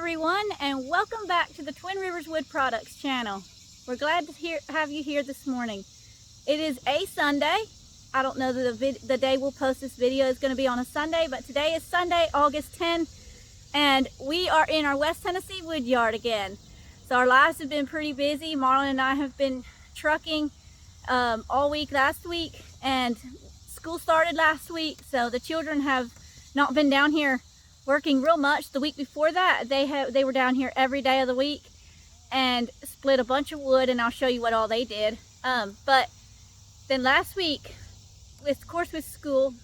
everyone, and welcome back to the Twin Rivers Wood Products channel. We're glad to have you here this morning. It is a Sunday. I don't know that the day we'll post this video is going to be on a Sunday, but today is Sunday, August 10, and we are in our West Tennessee Woodyard again. So our lives have been pretty busy. Marlon and I have been trucking all week last week, and school started last week, so the children have not been down here working real much. The week before that, they were down here every day of the week and split a bunch of wood, and I'll show you what all they did. But then last week, of course with school,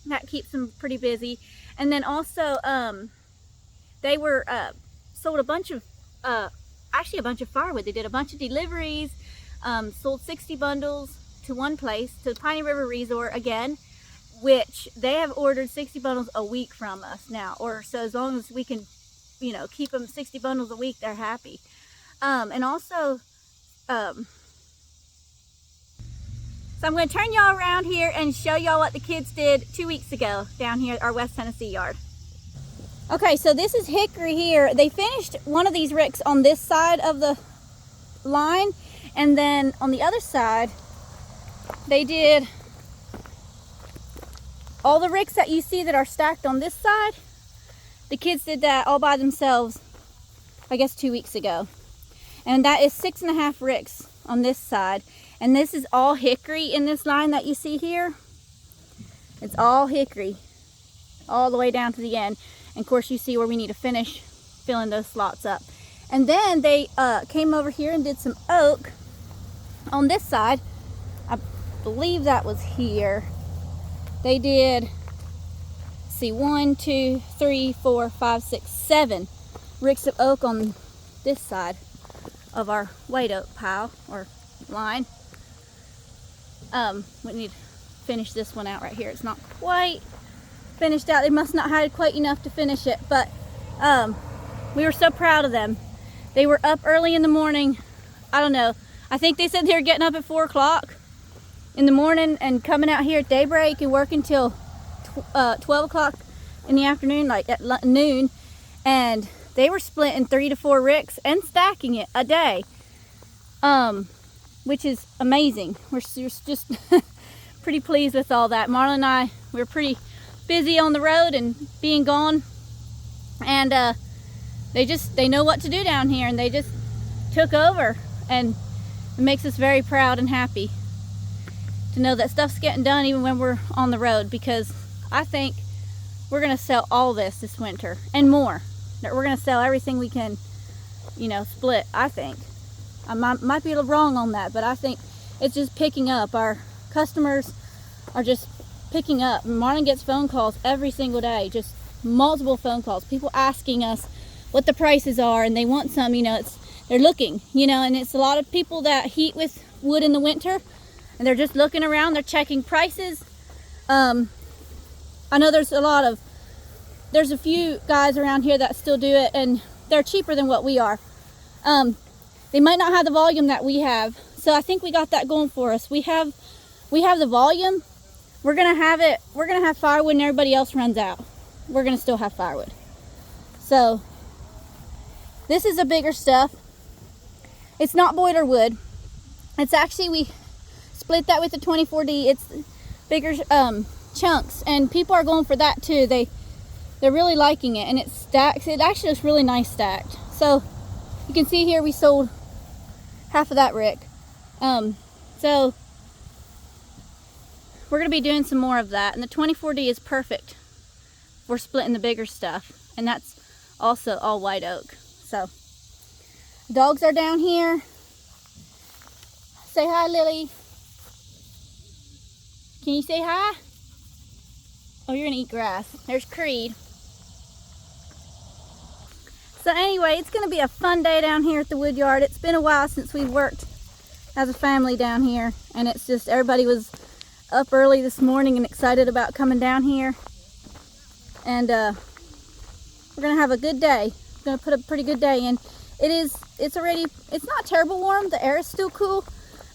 that keeps them pretty busy. And then also they were sold a bunch of actually a bunch of firewood. They did a bunch of deliveries, sold 60 bundles to one place, to the Piney River Resort again, which they have ordered 60 bundles a week from us now, or so as long as we can, you know, keep them 60 bundles a week, they're happy. And also, so I'm going to turn y'all around here and show y'all what the kids did 2 weeks ago down here at our West Tennessee yard. Okay, so this is hickory here. They finished one of these ricks on this side of the line, and then on the other side, they did all the ricks that you see that are stacked on this side. The kids did that all by themselves, I guess 2 weeks ago. And that is 6.5 ricks on this side. And this is all hickory in this line that you see here. It's all hickory, all the way down to the end. And of course you see where we need to finish filling those slots up. And then they came over here and did some oak on this side. I believe that was here. They did, see, 1, 2, 3, 4, 5, 6, 7 ricks of oak on this side of our white oak pile or line. We need to finish this one out right here. It's not quite finished out. They must not have had quite enough to finish it, but we were so proud of them. They were up early in the morning. I don't know. I think they said they were getting up at 4 o'clock in the morning and coming out here at daybreak and working till 12 o'clock in the afternoon, like at noon. And they were splitting 3 to 4 ricks and stacking it a day, which is amazing. We're just pretty pleased with all that. Marlon and I, we're pretty busy on the road and being gone, and they know what to do down here, and they just took over, and it makes us very proud and happy to know that stuff's getting done even when we're on the road, because I think we're gonna sell all this winter and more. That we're gonna sell everything we can, you know, split. I think I might be a little wrong on that, but I think it's just picking up. Our customers are just picking up. Marlon gets phone calls every single day, just multiple phone calls, people asking us what the prices are, and they want some, you know, they're looking, you know, and it's a lot of people that heat with wood in the winter, and they're just looking around, they're checking prices. I know there's a few guys around here that still do it, and they're cheaper than what we are. They might not have the volume that we have, so I think we got that going for us. We have the volume. We're gonna have firewood when everybody else runs out. We're gonna still have firewood. So this is a bigger stuff. It's not boiler wood. It's actually, we split that with the 24D. It's bigger chunks, and people are going for that too. They're really liking it, and it stacks. It actually looks really nice stacked. So you can see here we sold half of that rick. So we're going to be doing some more of that, and the 24D is perfect for splitting the bigger stuff, and that's also all white oak. So dogs are down here. Say hi, Lily. Can you say hi? Oh, you're gonna eat grass. There's Creed. So anyway, it's gonna be a fun day down here at the Woodyard. It's been a while since we've worked as a family down here, and it's just, everybody was up early this morning and excited about coming down here, and we're gonna have a good day. We're gonna put a pretty good day in. It's not terrible warm. The air is still cool,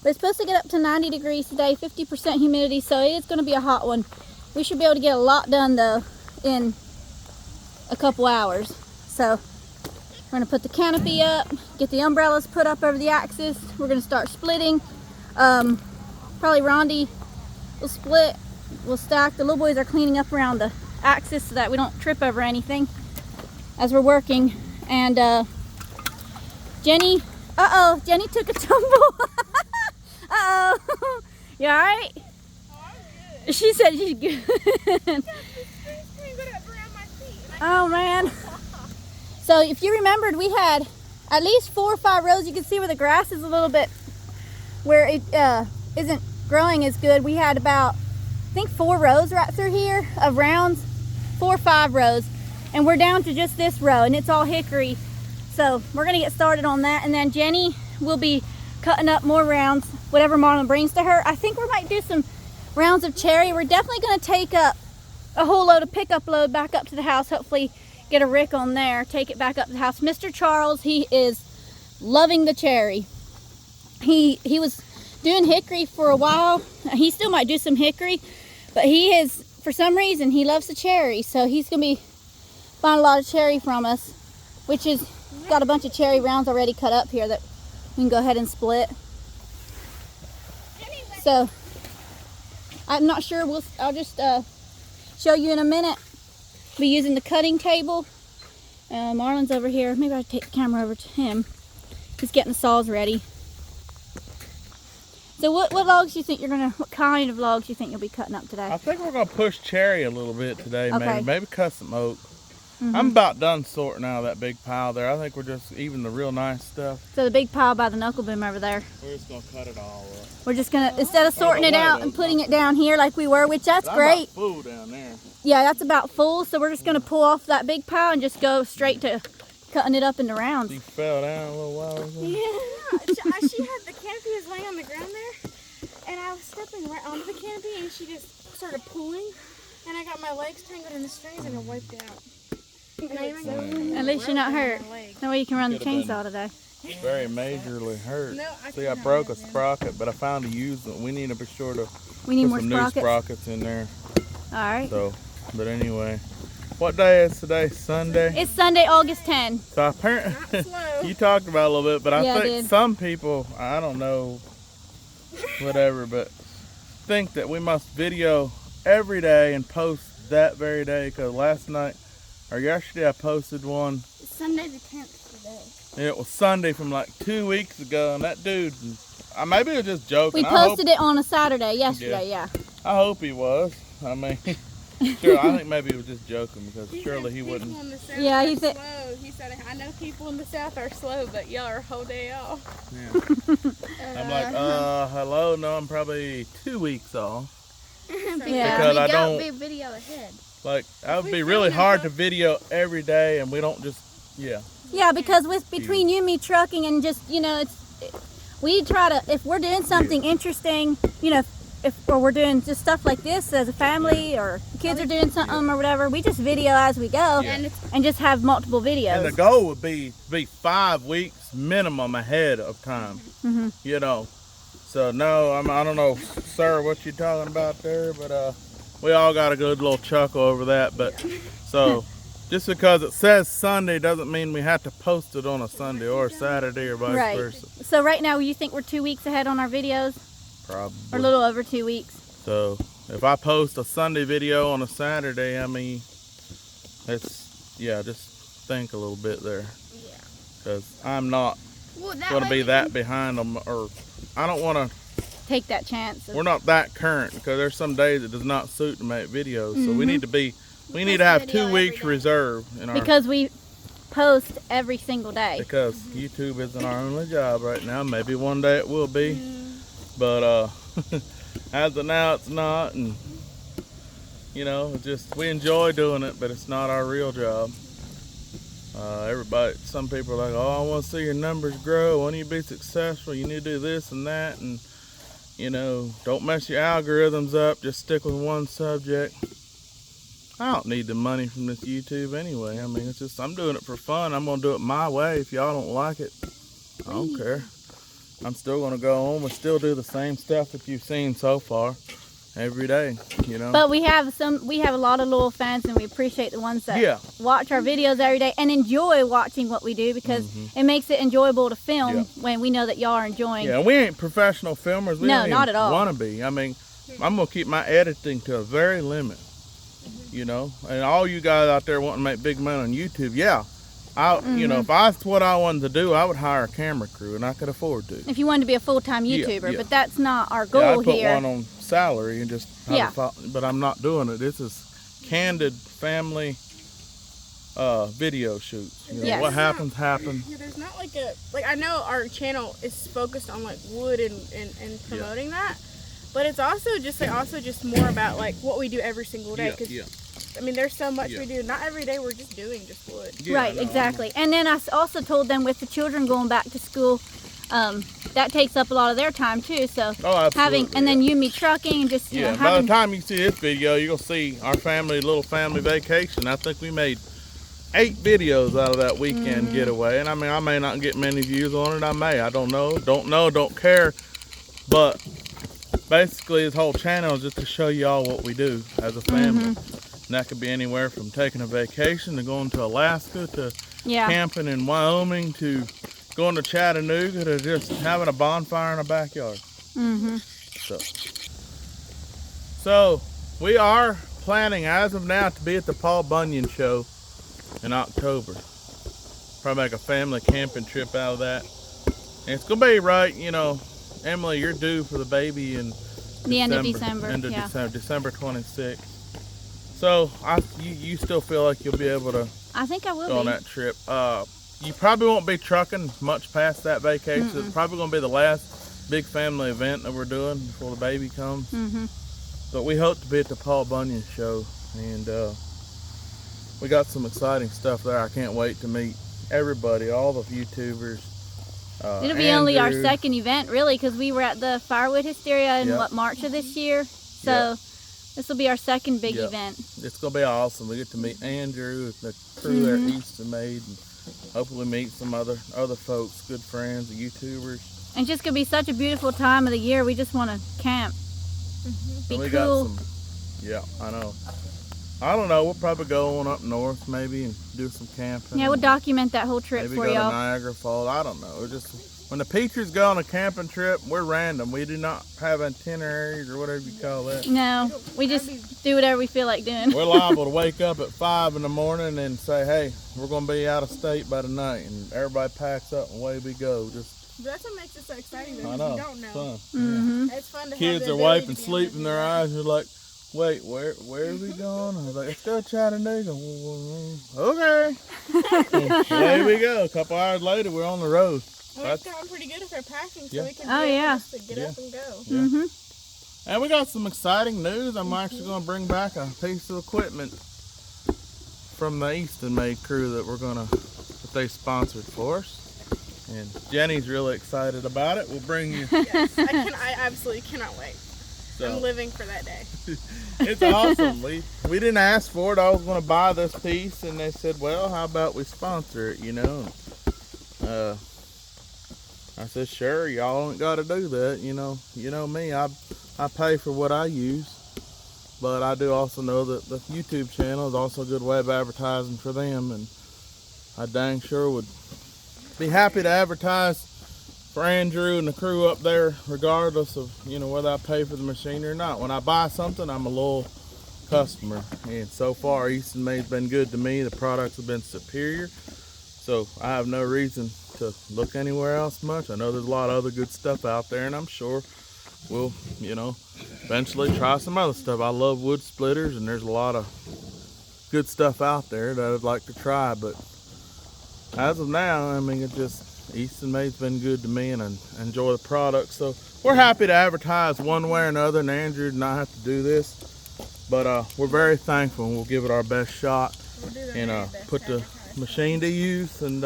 but it's supposed to get up to 90 degrees today, 50% humidity, so it is gonna be a hot one. We should be able to get a lot done though in a couple hours. So We're gonna put the canopy up, get the umbrellas put up over the axis. We're gonna start splitting. Probably Rondi will split. We'll stack. The little boys are cleaning up around the axis so that we don't trip over anything as we're working. And Jenny, Jenny took a tumble. You all right? Oh, I'm good. She said she's good. Oh man. So if you remembered, we had at least 4 or 5 rows. You can see where the grass is a little bit, where it isn't growing as good. We had about, I think 4 rows right through here of rounds, 4 or 5 rows. And we're down to just this row and it's all hickory. So we're gonna get started on that. And then Jenny will be cutting up more rounds, whatever Marlon brings to her. I think we might do some rounds of cherry. We're definitely gonna take up a whole load of pickup load back up to the house. Hopefully get a rick on there, take it back up to the house. Mr. Charles, he is loving the cherry. He was doing hickory for a while. He still might do some hickory, but he is, for some reason, he loves the cherry. So he's gonna be buying a lot of cherry from us, which is got a bunch of cherry rounds already cut up here that we can go ahead and split. So I'm not sure. I'll just show you in a minute. Be using the cutting table. Marlon's over here. Maybe I'll take the camera over to him. He's getting the saws ready. So what logs you think you're gonna? What kind of logs you think you'll be cutting up today? I think we're gonna push cherry a little bit today. Okay. Maybe custom oak. I'm about done sorting out of that big pile there. I think we're just even the real nice stuff. So the big pile by the knuckle boom over there. We're just gonna cut it all up. We're just gonna, instead of sorting it out and putting it down here like we were, which that's great. I'm about full down there. Yeah, that's about full. So we're just gonna pull off that big pile and just go straight to cutting it up into rounds. She fell down a little while ago. Yeah, she had the canopy was laying on the ground there, and I was stepping right onto the canopy, and she just started pulling, and I got my legs tangled in the strings, and it wiped out. And I even got At least you're not hurt. That way you can run the chainsaw today. Very majorly hurt. No, See, I broke a sprocket, but I found a used one. We need to be sure to We need put more some sprockets. new sprockets in there. All right. So, but anyway, what day is today? Sunday. It's Sunday, August 10. So apparently, slow. you talked about it a little bit, but Yeah, I I think did. some people, I don't know, whatever, but think that we must video every day and post that very day. Because last night or yesterday, I posted one. It's Sunday the 10th today. It was Sunday from like 2 weeks ago, and that dude, maybe he was just joking. We posted it on a Saturday yesterday, yeah. I hope he was. I mean, sure, I think maybe he was just joking because surely he wouldn't. Yeah, he he said. slow. He said, I know people in the South are slow, but y'all are a whole day off. Yeah. I'm like, hello, no, I'm probably 2 weeks off. Yeah. Because I don't be video ahead. like. It would be really hard to video every day, and we don't just Yeah, because with between you and me trucking and just, you know, we try to, if we're doing something interesting, you know, or we're doing just stuff like this as a family, or kids are doing something or whatever, we just video as we go and just have multiple videos. And the goal would be 5 weeks minimum ahead of time. You know, so no, I don't know, sir, what you're talking about there, but we all got a good little chuckle over that. But so just because it says Sunday doesn't mean we have to post it on a Sunday or a Saturday or vice versa. So right now, you think we're 2 weeks ahead on our videos? Probably. Or a little over 2 weeks. So if I post a Sunday video on a Saturday, I mean, it's, just think a little bit there. Yeah. Because I'm not going to be that behind them, or I don't want to Take that chance. we're not that current, because there's some days it does not suit to make videos. So we need to have 2 weeks reserved in our, Because we post every single day. because YouTube isn't our only job right now. Maybe one day it will be, but as of now it's not. And you know, it's just, we enjoy doing it, but it's not our real job. Some people are like, oh, I want to see your numbers grow. When you be successful, you need to do this and that, and you know, don't mess your algorithms up. Just stick with one subject. I don't need the money from this YouTube anyway. I mean, it's just, I'm doing it for fun. I'm gonna do it my way. If y'all don't like it, I don't care. I'm still gonna go on and still do the same stuff that you've seen so far. every day, you know. But we have a lot of loyal fans, and we appreciate the ones that watch our videos every day and enjoy watching what we do, because it makes it enjoyable to film when we know that y'all are enjoying. Yeah, we ain't professional filmers. We don't not at all. want to be. I mean, I'm gonna keep my editing to a very limit, you know. And all you guys out there wanting to make big money on YouTube, you know, if that's what I wanted to do, I would hire a camera crew, and I could afford to. If you wanted to be a full-time YouTuber, but that's not our goal I'd put here. one on salary and just but I'm not doing it. This is candid family video shoots. You know, what happens. Yeah, there's not like I know our channel is focused on like wood and promoting that, but it's also just more about like what we do every single day. I mean, there's so much we do. Not every day we're just doing just wood. Right, exactly. And then I also told them with the children going back to school, that takes up a lot of their time too. So and then you and me trucking and just you know, by the time you see this video, you're gonna see our little family vacation. I think we made 8 videos out of that weekend getaway, and I mean, I may not get many views on it. I don't know, don't care. But basically, this whole channel is just to show y'all what we do as a family. And that could be anywhere from taking a vacation to going to Alaska to camping in Wyoming to going to Chattanooga to just having a bonfire in a backyard. So we are planning as of now to be at the Paul Bunyan show in October. Probably make a family camping trip out of that. And it's gonna be right, you know, Emily, you're due for the baby in the end of December. December 26th. So you still feel like you'll be able to I think I will go on that trip. You probably won't be trucking much past that vacation. It's probably going to be the last big family event that we're doing before the baby comes. But we hope to be at the Paul Bunyan show, and we got some exciting stuff there. I can't wait to meet everybody, all the YouTubers. It'll be only our second event, really, because we were at the Firewood Hysteria in March of this year. So this will be our second big event. It's going to be awesome. We get to meet Andrew, the crew there at Easton Made, and hopefully meet some other folks, good friends, YouTubers. And just going to be such a beautiful time of the year. We just want to camp. Be cool. I know. I don't know. We'll probably go on up north maybe and do some camping. Yeah, we'll document that whole trip for y'all. Maybe go to Niagara Falls. I don't know. Just when the Peaches go on a camping trip, we're random. We do not have itineraries or whatever you call that. No, we just do whatever we feel like doing. We're liable to wake up at 5 in the morning and say, hey, we're going to be out of state by tonight. And everybody packs up and away we go. That's what makes it so exciting, though, I know. You don't know. Fun. It's fun to Kids are wiping sleep in their eyes. They're like, wait, where are we going? I was like, let's go to Chattanooga. Okay. Away we go. A couple hours later, we're on the road. Well, it's gotten pretty good if they're packing, so we can get up and go. And we got some exciting news. I'm actually going to bring back a piece of equipment from the Easton Made crew that they sponsored for us. And Jenny's really excited about it. We'll bring you. Yes, I absolutely cannot wait. So, I'm living for that day. It's awesome. We didn't ask for it. I was going to buy this piece, and they said, well, how about we sponsor it, you know? I said, sure, y'all ain't got to do that, you know. You know me, I pay for what I use. But I do also know that the YouTube channel is also a good way of advertising for them, and I dang sure would be happy to advertise for Andrew and the crew up there, regardless of, you know, whether I pay for the machine or not. When I buy something, I'm a loyal customer, and so far Easton Made's been good to me. The products have been superior, so I have no reason to look anywhere else much. I know there's a lot of other good stuff out there, and I'm sure we'll, you know, eventually try some other stuff. I love wood splitters, and there's a lot of good stuff out there that I'd like to try, but as of now, I mean, Easton Made's been good to me, and I enjoy the product. So we're happy to advertise one way or another, and Andrew did not have to do this, but we're very thankful, and we'll give it our best shot and put the machine to use. And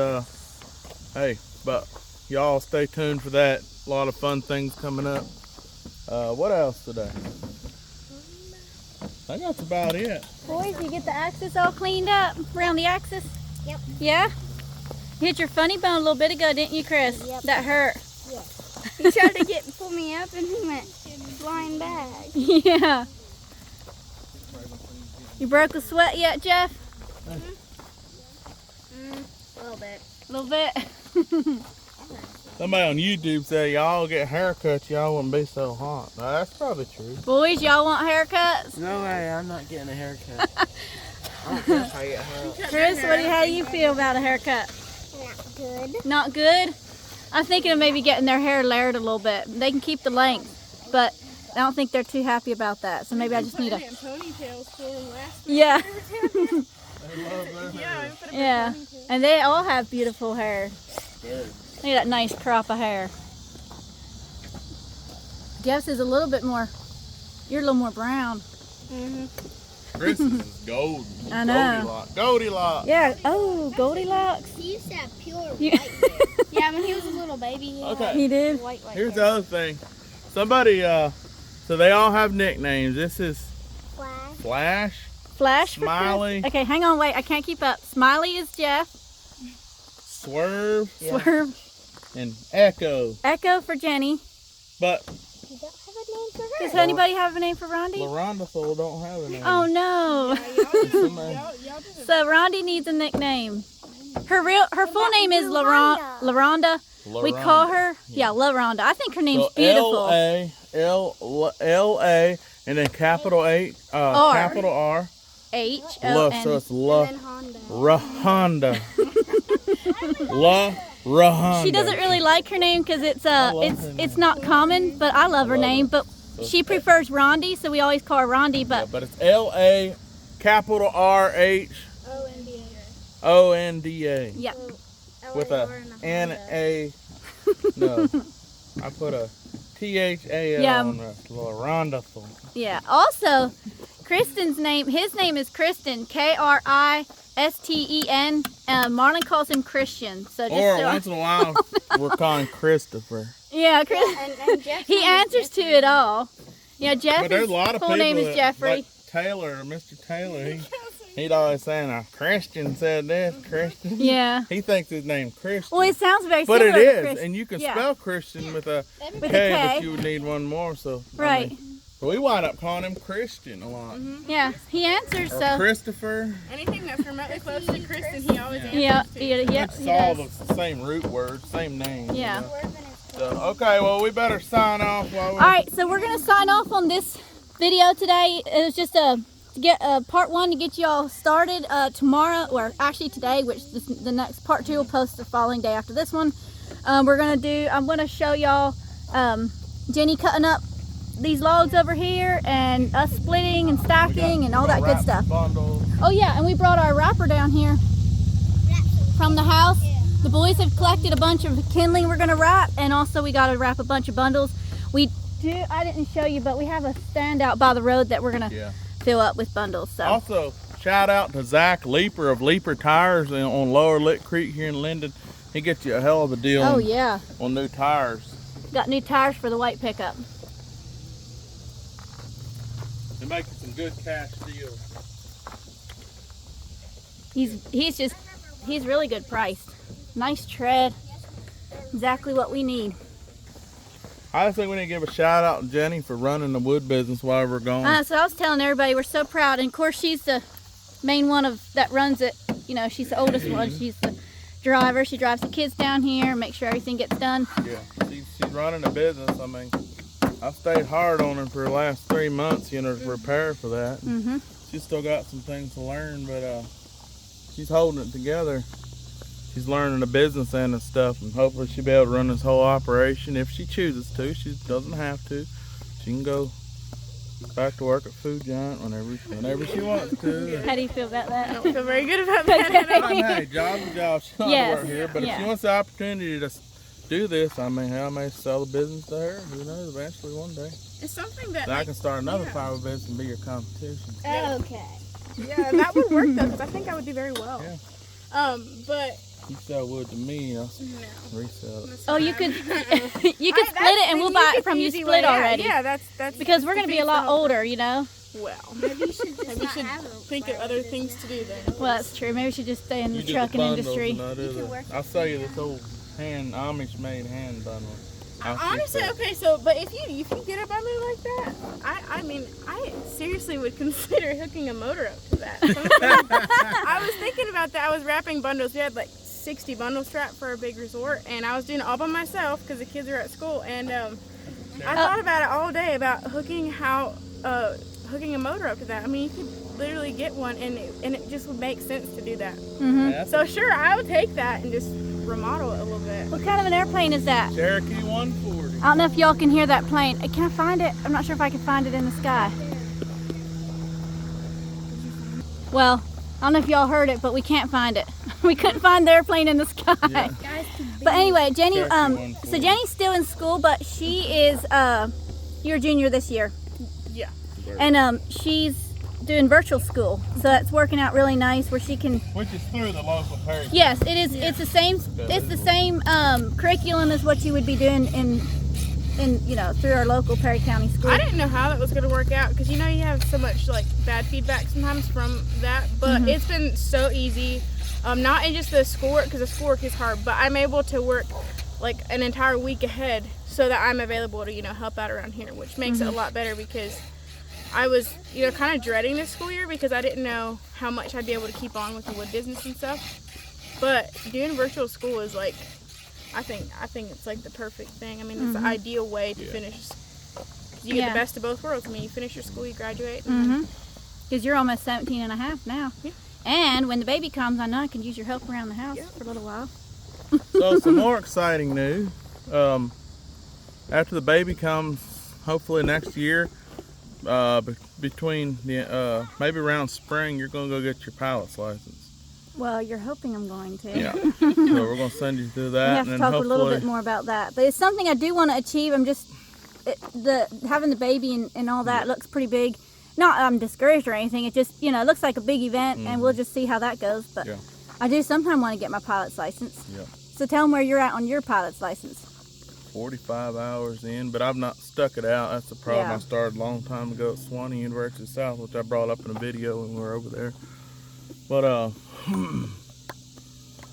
hey, but y'all stay tuned for that. A lot of fun things coming up. What else today? I think that's about it. Boys, you get the axis all cleaned up around the axis? Yep. Yeah? You hit your funny bone a little bit ago, didn't you, Chris? Yep. That hurt. Yeah. He tried to pull me up, and he went. blind bag. Yeah. You broke a sweat yet, Jeff? A little bit. A little bit. Somebody on YouTube said y'all get haircuts, y'all wouldn't be so hot. Now, that's probably true. Boys, y'all want haircuts? No way, I'm not getting a haircut. I don't care if I get haircut. Chris, how do you feel about a haircut? Not good. Not good? I'm thinking of maybe getting their hair layered a little bit. They can keep the length, but I don't think they're too happy about that. So maybe I just need a... ponytails for them last Yeah. Yeah, Yeah. And they all have beautiful hair. Good. Look at that nice crop of hair. Jeff's is a little bit more... You're a little more brown. Chris is golden. I know. Goldilocks. Yeah. Oh, Goldilocks. He used to have pure You- white hair. Yeah, when he was a little baby, he Okay. had He did? white Here's hair. the other thing. Somebody, so they all have nicknames. This is Flash, Flash for Smiley. Chris. Okay, hang on, wait. I can't keep up. Smiley is Jeff. Swerve, Yeah. Swerve. and Echo. Echo for Jenny. But You don't have a name for her. Does anybody have a name for Rondi? LaRonda Soul don't have a name. Oh no. Somebody- So Rondi needs a nickname. Her full name is LaRonda. LaRonda. We call her LaRonda. I think her name's So beautiful. L-A, and then capital R. So H-O-N. it's And then Honda. Rahonda. Rahonda. She doesn't really like her name because it's love her it's name. not common, but I love her love name. it. But she prefers Rondi, so we always call her Rondi. Yeah, But but it's L-A, capital R-H-O-N-D-A. yeah, With a N-A. No. I put a T-H-A-L Yeah. on the LaRonda. yeah. Also, Kristen's name. His name is Kristen. Kristen. Marlon calls him Christian. So just Or so once in a while, we're calling Christopher. yeah, Chris. And Jeff's He name is answers to it all. Yeah, Jeff. But there's a lot of full people name is that, Jeffrey. like Taylor, Mr. Taylor, he'd always saying, Christian said this, Christian. Yeah. He thinks his name Christian. Well, it sounds very But similar it to is, Chris. and you can yeah. spell Christian with a With a K, K. but you would need one more. So Right. we wind up calling him Christian a lot. Yeah, he answers. Or So Christopher. Anything that's remotely close to Kristen, he always answers. yeah, to. yeah, It's he all does. the same root word, same name. you Yeah. know. So, okay, well, we better sign off while we. All right, so we're gonna sign off on this video today. It was just to get part one to get you all started. Tomorrow, or actually today, which the next part two will post the following day after this one. I'm gonna show y'all Jenny cutting up these logs over here, and us splitting and stacking and all that good stuff. Bundles. Oh yeah, and we brought our wrapper down here from the house. The boys have collected a bunch of kindling we're gonna wrap, and also we gotta wrap a bunch of bundles. I didn't show you, but we have a stand out by the road that we're gonna fill up with bundles. So Also, shout out to Zach Leeper of Leeper Tires on Lower Lick Creek here in Linden. He gets you a hell of a deal oh yeah, on new tires. got new tires for the white pickup. They're making some good cash deals. He's really good priced. Nice tread. Exactly what we need. I just think we need to give a shout out to Jenny for running the wood business while we're gone. So I was telling everybody we're so proud, and of course she's the main one that runs it. You know, she's the oldest one. She's the driver. She drives the kids down here and makes sure everything gets done. Yeah, she's running the business. I mean, I've stayed hard on her for the last 3 months, to prepare for that. Mhm. She's still got some things to learn, but she's holding it together. She's learning the business end and stuff, and hopefully she'll be able to run this whole operation if she chooses to. She doesn't have to. She can go back to work at Food Giant whenever she wants to. How do you feel about that? I don't feel very good about that. Hey, job's a job. She don't have to work here, but if she wants the opportunity to do this, I mean, I may sell the business to her. Who knows? Eventually, one day, It's something that. then I can start another firewood business and be your competition. Okay. Yeah, that would work though, because I think I would do very well. Yeah. But You sell wood to me, I'll no. resell it. Oh, you could you could split it, and we'll buy it from you split already. Yeah, that's Because we're gonna be a lot older, you know. Well, Maybe you should just maybe we not should have a think of other things to do then. Well, that's true. Maybe we should just stay in the You do trucking bundles industry. and I do can work I'll sell you this old Amish made hand bundle. Honestly, okay, so, but if you get up under like that, I mean, I seriously would consider hooking a motor up to that. I was thinking about that. I was wrapping bundles. We had like 60 bundles strapped for our big resort, and I was doing it all by myself because the kids are at school, and I thought about it all day about hooking a motor up to that. I mean, you could literally get one, and it just would make sense to do that. Mm-hmm. So sure, I would take that and just remodel it a little bit. What kind of an airplane is that? Cherokee 140. I don't know if y'all can hear that plane. Can I find it? I'm not sure if I can find it in the sky. Well, I don't know if y'all heard it, but we can't find it. We couldn't find the airplane in the sky. Yeah. But anyway, Jenny, Cherokee 140. so Jenny's still in school, but she is, you're a junior this year. Yeah. And she's doing virtual school, so that's working out really nice where she can. Which is through the local parish. Yes, it is. It's the same. It's the same curriculum as what you would be doing in through our local Perry County school. I didn't know how that was going to work out because you have so much like bad feedback sometimes from that, but it's been so easy. Not in just the schoolwork, because the schoolwork is hard, but I'm able to work like an entire week ahead so that I'm available to help out around here, which makes it a lot better because I was kind of dreading this school year because I didn't know how much I'd be able to keep on with the wood business and stuff. But doing virtual school is like, I think it's like the perfect thing. I mean, it's the ideal way to finish. You get the best of both worlds. I mean, you finish your school, you graduate. Because you're almost 17 and a half now. Yeah. And when the baby comes, I know I can use your help around the house for a little while. So some more exciting news. After the baby comes, hopefully next year, between the maybe around spring, you're gonna go get your pilot's license. Well, you're hoping I'm going to. Yeah. So we're gonna send you through that. We have to talk a little bit more about that. But it's something I do want to achieve. I'm just having the baby and all that looks pretty big. Not I'm discouraged or anything. It just it looks like a big event, and we'll just see how that goes. But I do sometime want to get my pilot's license. Yeah. So tell them where you're at on your pilot's license. 45 hours in, but I've not stuck it out. That's the problem. Yeah. I started a long time ago at Swanee University South, which I brought up in a video when we were over there. But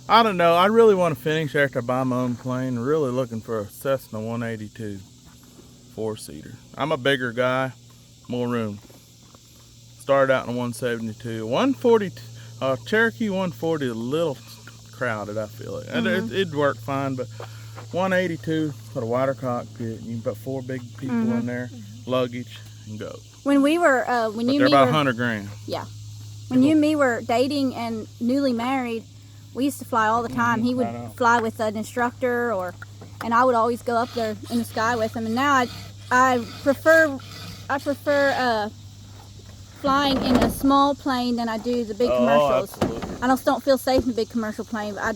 I don't know. I really want to finish after I buy my own plane. Really looking for a Cessna 182 4-seater. I'm a bigger guy, more room. Started out in a 172, 140, Cherokee 140 is a little crowded. I feel it. It'd work fine, but 182 put a wider cockpit. You can put 4 big people in there, luggage, and go. When we were, when But you they're and me about were, 100 grand. yeah, when you and me were dating and newly married, we used to fly all the time. He would fly with an instructor, and I would always go up there in the sky with him. And now I prefer flying in a small plane than I do the big commercials. Absolutely. I just don't feel safe in a big commercial plane. But I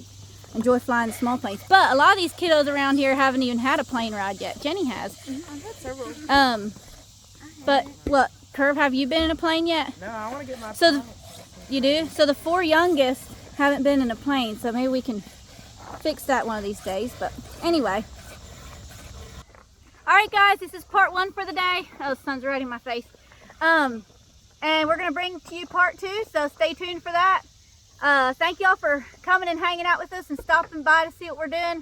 enjoy flying the small planes. But a lot of these kiddos around here haven't even had a plane ride yet. Jenny has. I've had several. But what, Curve, have you been in a plane yet? No, I want to get my. So you do? So the 4 youngest haven't been in a plane. So maybe we can fix that one of these days. But anyway. All right, guys, this is part 1 for the day. Oh, the sun's right in my face. And we're going to bring to you part 2, so stay tuned for that. Thank y'all for coming and hanging out with us and stopping by to see what we're doing.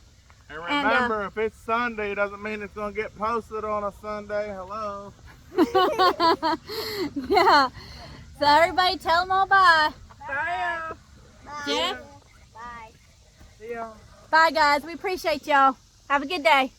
And remember, if it's Sunday, it doesn't mean it's going to get posted on a Sunday. Hello. Yeah. So everybody tell them all bye. Bye. Jeff? Bye. See y'all. Bye, guys. We appreciate y'all. Have a good day.